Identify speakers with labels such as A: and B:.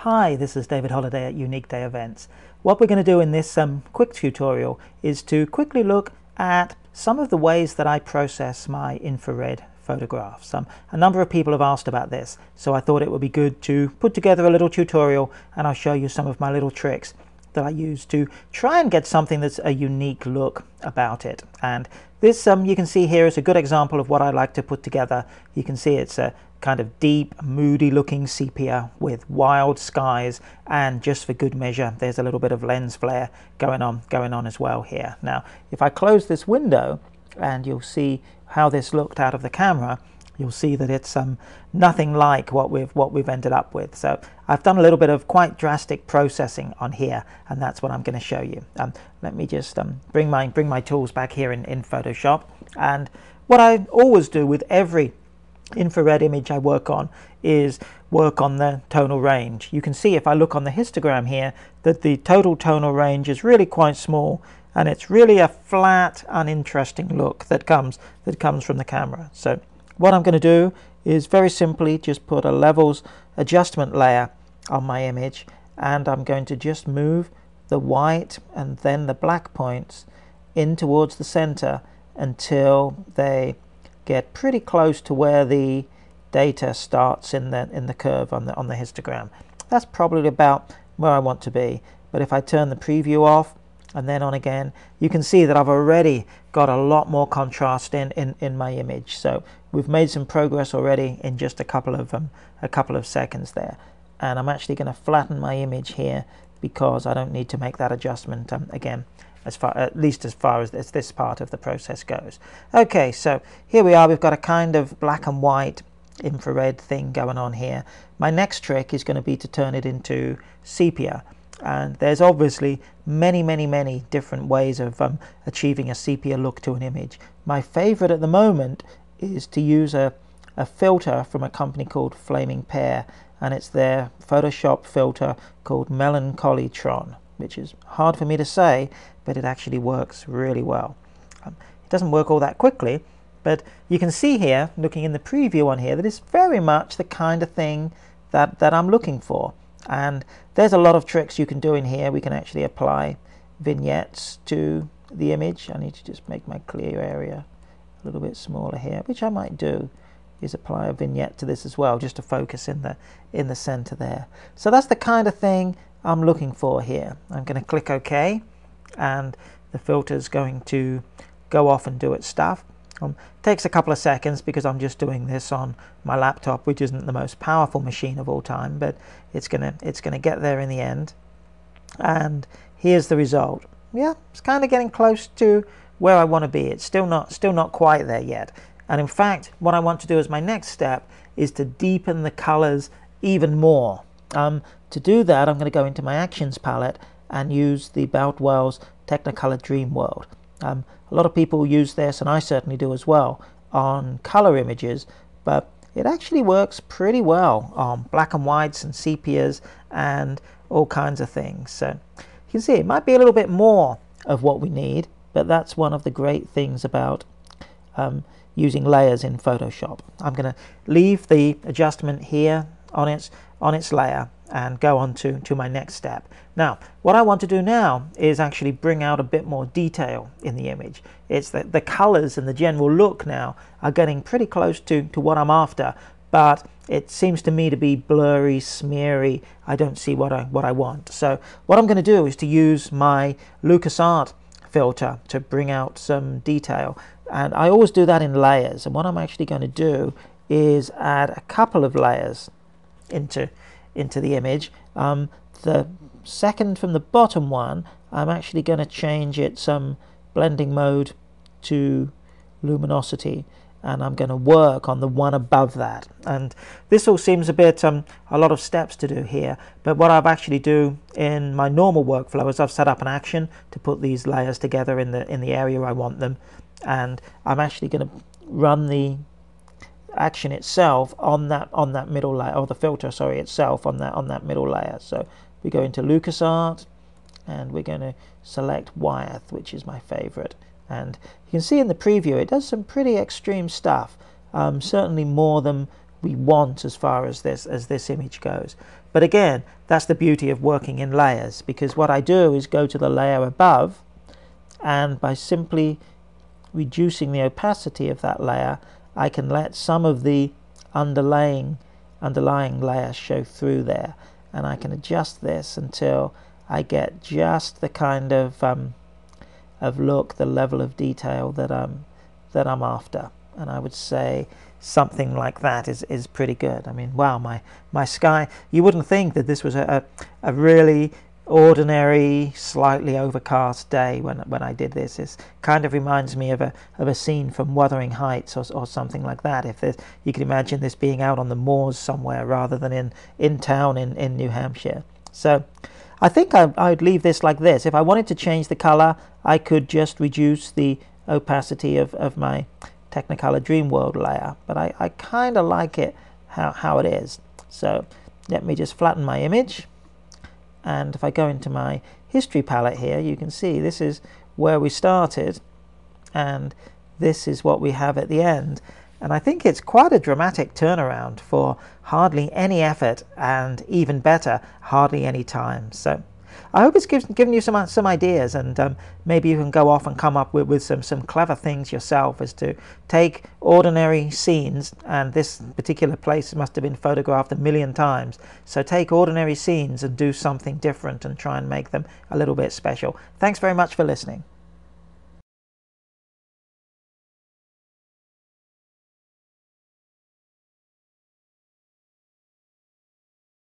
A: Hi, this is David Holliday at Unique Day Events. What we're going to do in this quick tutorial is to quickly look at some of the ways that I process my infrared photographs. A number of people have asked about this, so I thought it would be good to put together a little tutorial, and I'll show you some of my little tricks that I use to try and get something that's a unique look about it. And this you can see here is a good example of what I like to put together. You can see it's a kind of deep, moody looking sepia with wild skies, and just for good measure there's a little bit of lens flare going on as well here. Now if I close this window, and you'll see how this looked out of the camera, you'll see that it's nothing like what we've ended up with. So I've done a little bit of quite drastic processing on here, and that's what I'm going to show you. Let me just bring my tools back here in Photoshop. And what I always do with every infrared image I work on is work on the tonal range. You can see if I look on the histogram here that the total tonal range is really quite small, and it's really a flat, uninteresting look that comes from the camera. So what I'm going to do is very simply just put a levels adjustment layer on my image, and I'm going to just move the white and then the black points in towards the center until they get pretty close to where the data starts in the curve on the histogram. That's probably about where I want to be. But if I turn the preview off and then on again, you can see that I've already got a lot more contrast in my image. So we've made some progress already in just a couple of seconds there. And I'm actually going to flatten my image here because I don't need to make that adjustment again, at least as far as this part of the process goes. Okay, so here we are. We've got a kind of black and white infrared thing going on here. My next trick is going to be to turn it into sepia. And there's obviously many different ways of achieving a sepia look to an image. My favorite at the moment is to use a filter from a company called Flaming Pear, and it's their Photoshop filter called Melancholytron, which is hard for me to say, but it actually works really well. It doesn't work all that quickly, but you can see here, looking in the preview on here, that it's very much the kind of thing that I'm looking for. And there's a lot of tricks you can do in here. We can actually apply vignettes to the image. I need to just make my clear area a little bit smaller here, which I might do, is apply a vignette to this as well, just to focus in the center there. So that's the kind of thing I'm looking for here. I'm going to click OK, and the filter's going to go off and do its stuff. Takes a couple of seconds because I'm just doing this on my laptop, which isn't the most powerful machine of all time, but it's gonna get there in the end. And here's the result. Yeah, it's kind of getting close to where I want to be. It's still not quite there yet. And in fact, what I want to do as my next step is to deepen the colors even more. To do that, I'm going to go into my Actions palette and use the Boutwell's Technicolor Dream World. A lot of people use this, and I certainly do as well, on color images, but it actually works pretty well on black and whites and sepias and all kinds of things. So you can see it might be a little bit more of what we need, but that's one of the great things about using layers in Photoshop. I'm going to leave the adjustment here on its layer and go on to my next step. Now, what I want to do now is actually bring out a bit more detail in the image. It's that the colors and the general look now are getting pretty close to what I'm after, but it seems to me to be blurry, smeary. I don't see what I want. So what I'm going to do is to use my LucasArt filter to bring out some detail. And I always do that in layers. And what I'm actually going to do is add a couple of layers into the image. The second from the bottom one, I'm actually going to change its blending mode to luminosity, and I'm going to work on the one above that. And this all seems a bit a lot of steps to do here, but what I've actually do in my normal workflow is I've set up an action to put these layers together in the area I want them, and I'm actually going to run the action itself on that middle layer, or the filter, sorry, itself on that middle layer. So we go into LucasArt, and we're going to select Wyeth, which is my favorite. And you can see in the preview it does some pretty extreme stuff, certainly more than we want as far as this image goes. But again, that's the beauty of working in layers, because what I do is go to the layer above, and by simply reducing the opacity of that layer, I can let some of the underlying layer show through there, and I can adjust this until I get just the kind of look, the level of detail that I'm after. And I would say something like that is pretty good. I mean, wow, my sky, you wouldn't think that this was a really ordinary, slightly overcast day when I did this. It kind of reminds me of a scene from Wuthering Heights or something like that. If you can imagine this being out on the moors somewhere rather than in town in New Hampshire. So I think I'd leave this like this. If I wanted to change the color, I could just reduce the opacity of my Technicolor Dreamworld layer, but I kind of like it how it is. So let me just flatten my image, and if I go into my history palette here, you can see this is where we started and this is what we have at the end. And I think it's quite a dramatic turnaround for hardly any effort, and even better, hardly any time. So I hope it's given you some ideas, and maybe you can go off and come up with some clever things yourself, as to take ordinary scenes, and this particular place must have been photographed a million times, so take ordinary scenes and do something different and try and make them a little bit special. Thanks very much for listening.